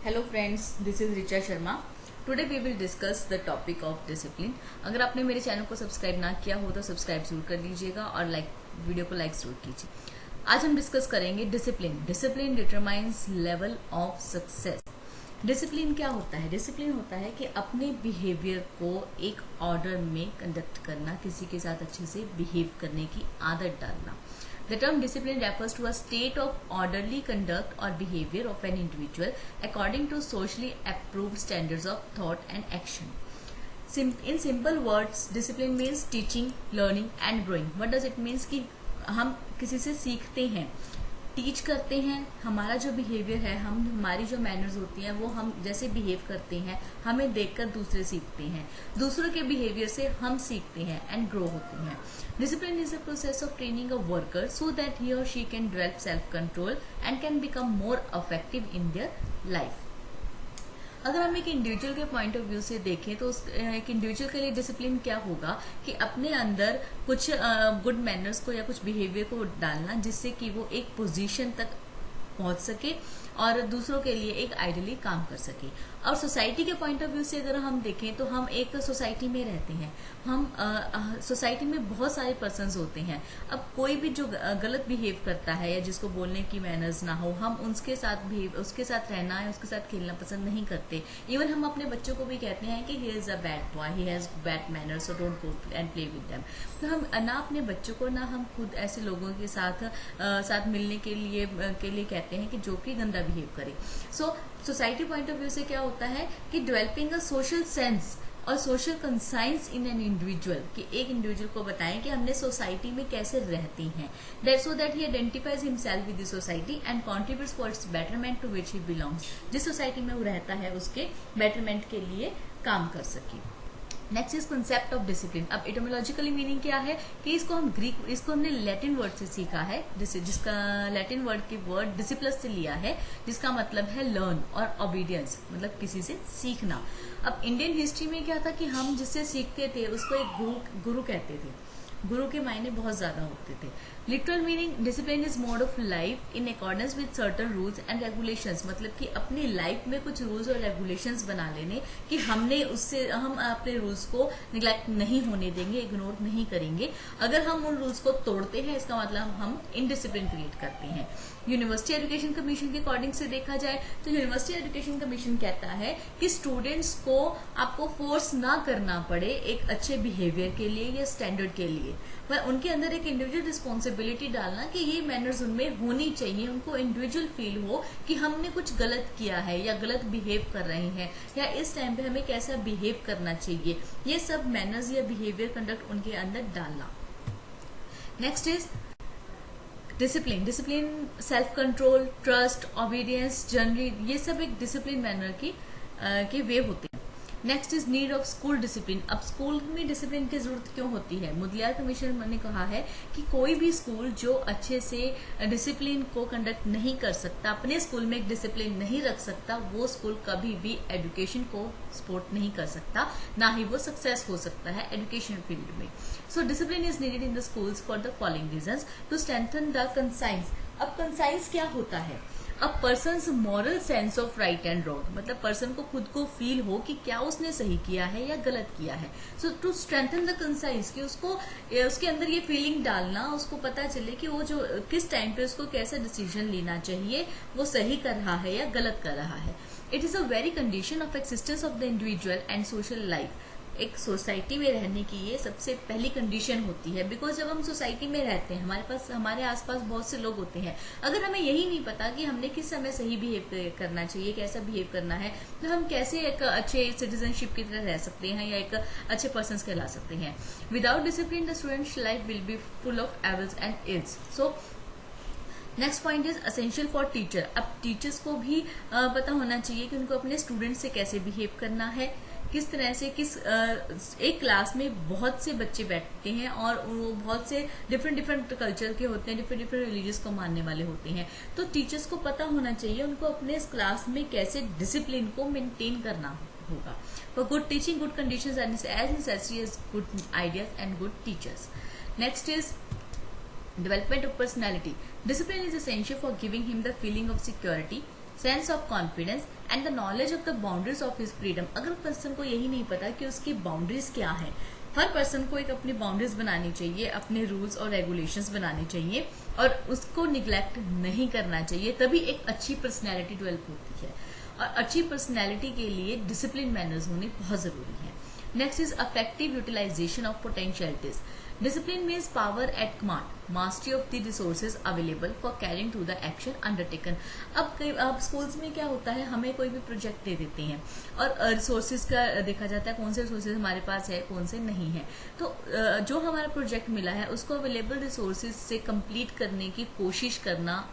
Hello friends, this is Richa Sharma. Today we will discuss the topic of discipline. अगर आपने मेरे channel को subscribe ना किया हो तो सब्सक्राइब जरूर कर लीजिएगा और वीडियो को लाइक जरूर कीजिए। आज हम डिस्कस करेंगे discipline. Discipline determines level of success. Discipline क्या होता है? डिसिप्लिन होता है कि अपने बिहेवियर को एक ऑर्डर में कंडक्ट करना, किसी के साथ अच्छे से बिहेव करने की आदत डालना। The term discipline refers to a state of orderly conduct or behavior of an individual according to socially approved standards of thought and action. In simple words, discipline means teaching, learning and growing. What does it means? कि हम किसी से सीखते हैं, teach करते हैं। हमारा जो बिहेवियर है, हमारी जो मैनर्स होती हैं, वो हम जैसे बिहेव करते हैं, हमें देखकर दूसरे सीखते हैं। दूसरों के बिहेवियर से हम सीखते हैं एंड ग्रो होते हैं। Discipline is a process of training a worker so that he or she can develop self control and can become more effective in their life. अगर हम एक इंडिविजुअल के पॉइंट ऑफ व्यू से देखें तो एक इंडिविजुअल के लिए डिसिप्लिन क्या होगा कि अपने अंदर कुछ गुड मैनर्स को या कुछ बिहेवियर को डालना, जिससे कि वो एक पोजीशन तक पहुंच सके और दूसरों के लिए एक आइडियली काम कर सके। और सोसाइटी के पॉइंट ऑफ व्यू से अगर हम देखें तो हम एक सोसाइटी में रहते हैं। हम सोसाइटी में बहुत सारे पर्सन्स होते हैं। अब कोई भी जो गलत बिहेव करता है या जिसको बोलने की मैनर्स ना हो, हम उसके साथ रहना है, उसके साथ खेलना पसंद नहीं करते। इवन हम अपने बच्चों को भी कहते हैं कि he is a bad boy, he has bad manners, so don't go and play with them. तो हम ना अपने बच्चों को ना हम खुद ऐसे लोगों के साथ मिलने के लिए कहते हैं कि जो कि गंदा बिहेव करे। सो सोसाइटी पॉइंट ऑफ व्यू से क्या होता है कि डेवलपिंग अ सोशल सेंस और social conscience in an individual, कि एक इंडिविजुअल को बताएं कि हमने सोसाइटी में कैसे रहते हैं, that so that he identifies himself with the society and contributes for its betterment to which he belongs. जिस सोसाइटी में वो रहता है उसके बेटरमेंट के लिए काम कर सके। Next is concept of discipline. अब इटोमोलॉजिकली मीनिंग क्या है कि इसको हमने लैटिन वर्ड से सीखा है, जिसका लैटिन वर्ड की वर्ड डिसिप्लस से लिया है, जिसका मतलब है लर्न और ओबीडियंस, मतलब किसी से सीखना। अब इंडियन हिस्ट्री में क्या था कि हम जिससे सीखते थे उसको एक गुरु कहते थे। गुरु के मायने बहुत ज्यादा होते थे। Literal meaning discipline is mode of life in accordance with certain rules and regulations, मतलब कि अपनी लाइफ में कुछ रूल्स और रेगुलेशंस बना लेने कि हम अपने रूल्स को निग्लेक्ट नहीं होने देंगे, इग्नोर नहीं करेंगे। अगर हम उन रूल्स को तोड़ते हैं, इसका मतलब हम इनडिसिप्लिन क्रिएट करते हैं। यूनिवर्सिटी एजुकेशन कमीशन के अकॉर्डिंग से देखा जाए तो यूनिवर्सिटी एजुकेशन कमीशन कहता है कि स्टूडेंट्स को आपको फोर्स ना करना पड़े एक अच्छे बिहेवियर के लिए या स्टैंडर्ड के लिए, पर उनके अंदर एक इंडिविजुअल रिस्पॉन्सिबिलिटी डालना कि ये मैनर्स उनमें होनी चाहिए। उनको इंडिविजुअल फील हो कि हमने कुछ गलत किया है या गलत बिहेव कर रहे हैं या इस टाइम पे हमें कैसा बिहेव करना चाहिए, ये सब मैनर्स या बिहेवियर कंडक्ट उनके अंदर डालना। Next is discipline. Discipline self control, trust, obedience, generally ये सब एक डिसिप्लिन मैनर की वे होते हैं। Next is need of school discipline. अब स्कूल में डिसिप्लिन की जरूरत क्यों होती है? मुदलियार कमीशन ने कहा है कि कोई भी स्कूल जो अच्छे से डिसिप्लिन को कंडक्ट नहीं कर सकता, अपने स्कूल में एक डिसिप्लिन नहीं रख सकता, वो स्कूल कभी भी एजुकेशन को सपोर्ट नहीं कर सकता, ना ही वो सक्सेस हो सकता है एजुकेशन फील्ड में। So discipline is needed in the schools for the following reasons to strengthen the conscience. अब कंसाइंस क्या होता है? A person's moral sense of right and wrong, मतलब पर्सन को खुद को फील हो कि क्या उसने सही किया है या गलत किया है। सो टू स्ट्रेंथन द कंसाइंस, कि उसके अंदर ये फीलिंग डालना, उसको पता चले कि वो जो किस टाइम पे उसको कैसा डिसीजन लेना चाहिए, वो सही कर रहा है या गलत कर रहा है। It is a very condition of existence of the individual and social life. एक सोसाइटी में रहने की ये सबसे पहली कंडीशन होती है, बिकॉज जब हम सोसाइटी में रहते हैं, हमारे आसपास बहुत से लोग होते हैं। अगर हमें यही नहीं पता कि हमने किस समय सही बिहेव करना चाहिए, कैसा बिहेव करना है, तो हम कैसे एक अच्छे सिटीजनशिप की तरह रह सकते हैं या एक अच्छे पर्सन कहला सकते हैं। Without discipline the students life will be full of evils and ills. So next point is essential for teacher. अब टीचर्स को भी पता होना चाहिए कि उनको अपने स्टूडेंट से कैसे बिहेव करना है, किस तरह से एक क्लास में बहुत से बच्चे बैठते हैं और वो बहुत से डिफरेंट कल्चर के होते हैं, डिफरेंट रिलीजियस को मानने वाले होते हैं। तो टीचर्स को पता होना चाहिए उनको अपने क्लास में कैसे डिसिप्लिन को मेंटेन करना होगा। For good teaching good conditions are as necessary as good ideas and good teachers. Next is development of personality. Discipline is essential for giving him the feeling of security, sense of confidence and the knowledge of the boundaries of his freedom. अगर person को यही नहीं पता कि उसकी boundaries क्या है, हर person को एक अपनी बाउंड्रीज बनानी चाहिए, अपने रूल्स और रेगुलेशंस बनाने चाहिए और उसको निग्लेक्ट नहीं करना चाहिए, तभी एक अच्छी पर्सनैलिटी डेवलप होती है। और अच्छी पर्सनैलिटी के लिए डिसिप्लिन मैनर्स होने बहुत जरूरी है। Next is effective utilisation of potentialities. Discipline means power at command, mastery of the resources available for carrying through the action undertaken. अब स्कूल्स में क्या होता है, हमें कोई भी प्रोजेक्ट दे देते हैं और रिसोर्सेज का देखा जाता है कौन से रिसोर्सेज हमारे पास है, कौन से नहीं है। तो जो हमारा प्रोजेक्ट मिला है उसको अवेलेबल रिसोर्सेज से कंप्लीट करने की कोशिश करना,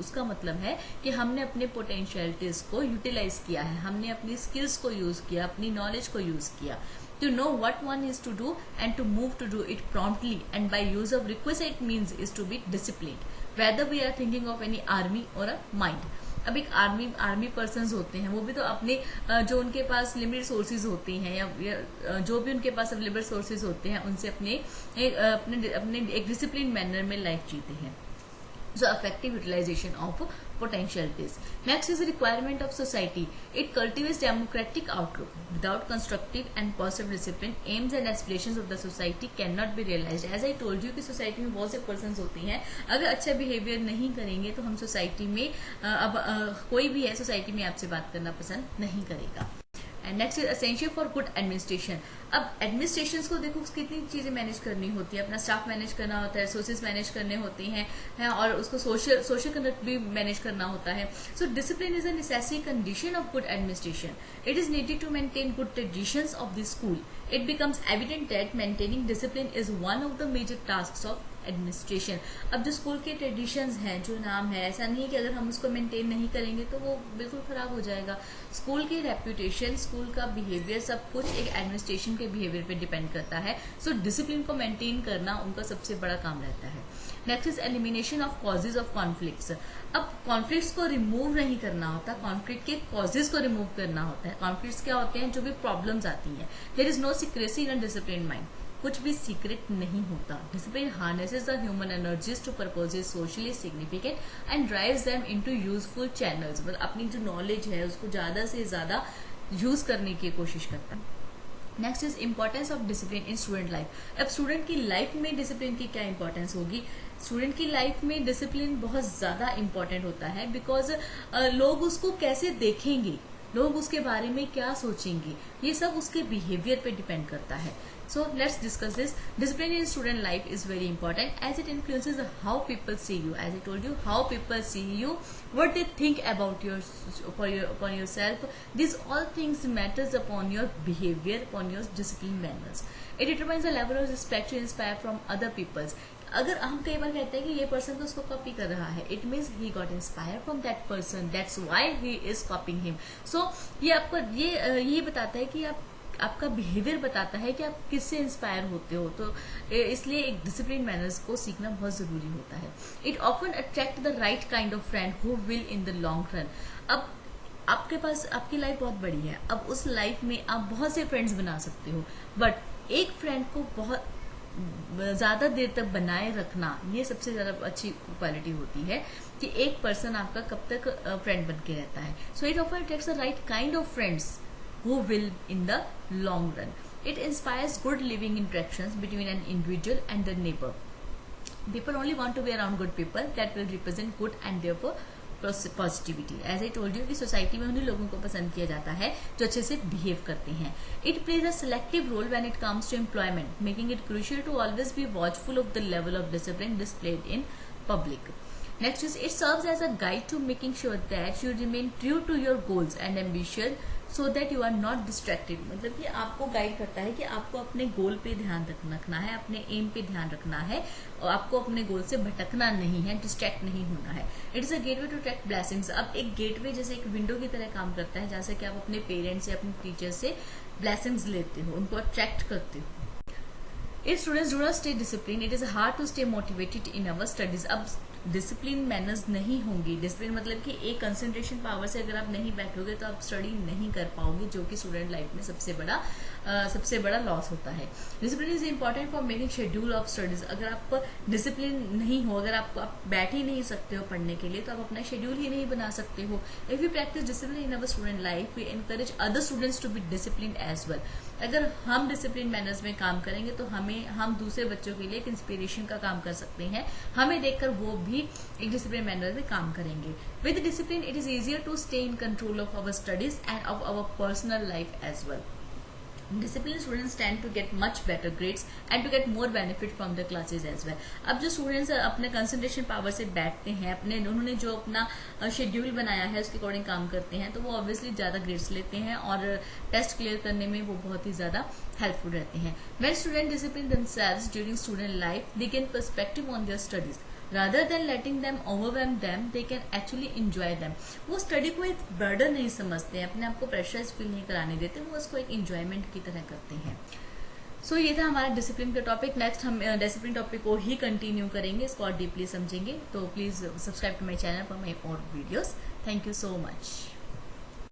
उसका मतलब है कि हमने अपने पोटेंशियलिटीज को यूटिलाइज किया है, हमने अपनी स्किल्स को यूज किया, अपनी नॉलेज को यूज किया। To know what one is to do and to move to do it promptly and by use of requisite means is to be disciplined. Whether we are thinking of any army or a mind. अब एक army persons होते हैं, वो भी तो अपने जो उनके पास लिमिटेड सोर्सेज होते हैं या जो भी उनके पास अवेलेबल सोर्सेज होते हैं उनसे अपने एक डिसिप्लिन मैनर में लाइफ जीते हैं। So effective utilization of potentialities. Next is the requirement of society. It cultivates democratic outlook. Without constructive and positive discipline, aims and aspirations of the society cannot be realized. As I told you कि society में बहुत से persons होते हैं, अगर अच्छा behavior नहीं करेंगे तो हम society में कोई भी है society में आपसे बात करना पसंद नहीं करेगा। And next is essential for good administration. अब एडमिनिस्ट्रेशन को देखो कितनी चीजें मैनेज करनी होती है, अपना स्टाफ मैनेज करना होता है, रिसोर्सेज मैनेज करने होते हैं और उसको सोशल कंडक्ट भी मैनेज करना होता है। So discipline is a necessary condition of good administration. It is needed to maintain good traditions of the school. It becomes evident that maintaining discipline is one of the major tasks of administration. अब जो school के traditions हैं, जो नाम है, ऐसा नहीं है कि अगर हम उसको मेंटेन नहीं करेंगे तो वो बिल्कुल खराब हो जाएगा। स्कूल की रेप्यूटेशन, स्कूल का बिहेवियर, सब कुछ एक एडमिनिस्ट्रेशन के बिहेवियर पे डिपेंड करता है। सो डिसिप्लिन को मेंटेन करना उनका सबसे बड़ा काम रहता है। Next is elimination of causes of conflicts. अब कॉन्फ्लिक्ट्स को रिमूव नहीं करना होता, कॉन्फ्लिक्ट के कॉजेज को रिमूव करना होता है। कॉन्फ्लिक्ट्स क्या होते हैं, जो भी प्रॉब्लम्स आती हैं। There is no secrecy in a discipline mind. कुछ भी सीक्रेट नहीं होता। Discipline harnesses the human energies to purposes socially significant and drives them into useful channels. मतलब अपनी जो नॉलेज है उसको ज्यादा से ज्यादा यूज करने की कोशिश करता है। Next is importance of discipline in student life. अब स्टूडेंट की लाइफ में डिसिप्लिन की क्या इंपॉर्टेंस होगी? स्टूडेंट की लाइफ में डिसिप्लिन बहुत ज्यादा इंपॉर्टेंट होता है, बिकॉज लोग उसको कैसे देखेंगे, लोग उसके बारे में क्या सोचेंगे, ये सब उसके बिहेवियर पे डिपेंड करता है। So let's discuss this. Discipline in student life is very important as it influences how people see you. As I told you, how people see you, what they think about upon yourself. These all things matters upon your behavior, upon your discipline manners. It determines the level of respect you inspire from other peoples. अगर हम कई बार कहते हैं कि ये person तो उसको copy कर रहा है, it means he got inspire from that person, that's why he is copying him. So ये आपको ये बताता है कि आपका बिहेवियर बताता है कि आप किससे इंस्पायर होते हो। तो इसलिए एक डिसिप्लिन मैनर्स को सीखना बहुत जरूरी होता है। It often attract the right kind of friend who will in the long run. अब आपके पास आपकी लाइफ बहुत बड़ी है, अब उस लाइफ में आप बहुत से फ्रेंड्स बना सकते हो, बट एक फ्रेंड को बहुत ज्यादा देर तक बनाए रखना, ये सबसे ज्यादा अच्छी क्वालिटी होती है कि एक पर्सन आपका कब तक फ्रेंड बन के रहता है। So it often attracts the right kind of friends who will in the long run. It inspires good living interactions between an individual and their neighbor. People only want to be around good people that will represent good and therefore positivity. As I told you कि society में उन्हीं लोगों को पसंद किया जाता है जो अच्छे से बिहेव करते हैं। It plays a selective role when it comes to employment, making it crucial to always be watchful of the level of discipline displayed in public. Next is it serves as a guide to making sure that you remain true to your goals and ambition so that you are not distracted. मतलब कि आपको guide करता है कि आपको अपने गोल पे ध्यान रखना है, अपने एम पे ध्यान रखना है और आपको अपने गोल से भटकना नहीं है, डिस्ट्रैक्ट नहीं होना है। It is a gateway to track blessings. अब एक गेटवे जैसे एक विंडो की तरह काम करता है, जैसे कि आप अपने पेरेंट्स या अपने टीचर से ब्लेसिंग्स लेते हो, उनको अट्रैक्ट करते हो। If students do not stay disciplined, it is hard to stay motivated in our studies. अब डिसिप्लिन मैनर्स नहीं होंगी, डिसिप्लिन मतलब कि एक कंसंट्रेशन पावर से अगर आप नहीं बैठोगे तो आप स्टडी नहीं कर पाओगे, जो कि स्टूडेंट लाइफ में सबसे बड़ा लॉस होता है। Discipline is important for making schedule of studies. अगर आप डिसिप्लिन नहीं हो, अगर आप बैठ ही नहीं सकते हो पढ़ने के लिए, तो आप अपना शेड्यूल ही नहीं बना सकते हो। If you practise discipline in our student life, we encourage other students to be discipline as well. अगर हम डिसिप्लिन मैनर्स में काम करेंगे तो हम दूसरे बच्चों के लिए एक इंस्पिरेशन का काम कर सकते हैं, हमें देखकर वो भी एक डिसिप्लिन मैनर में काम करेंगे। With discipline it is easier to stay in control of our studies and of our personal life as well. Disciplined students tend to get much better grades and to get more benefit from the classes as well. अब जो students अपने concentration power से बैठते हैं, उन्होंने जो अपना schedule बनाया है उसके अकॉर्डिंग काम करते हैं, तो वो ऑब्वियसली ज़्यादा ग्रेड्स लेते हैं और टेस्ट क्लियर करने में वो बहुत ही ज़्यादा हेल्पफुल रहते हैं। When students discipline themselves during student life, they gain perspective on their studies. Rather than letting them overwhelm them, they can actually enjoy them. वो स्टडी को एक बर्डन नहीं समझते हैं, अपने आप को प्रेशराइज फील नहीं कराने देते, वो उसको एक इंजॉयमेंट की तरह करते हैं। सो ये था हमारा डिसिप्लिन का टॉपिक। नेक्स्ट हम डिसिप्लिन टॉपिक को ही कंटिन्यू करेंगे, इसको और डीपली समझेंगे। तो please subscribe to my channel for my और videos. Thank you so much.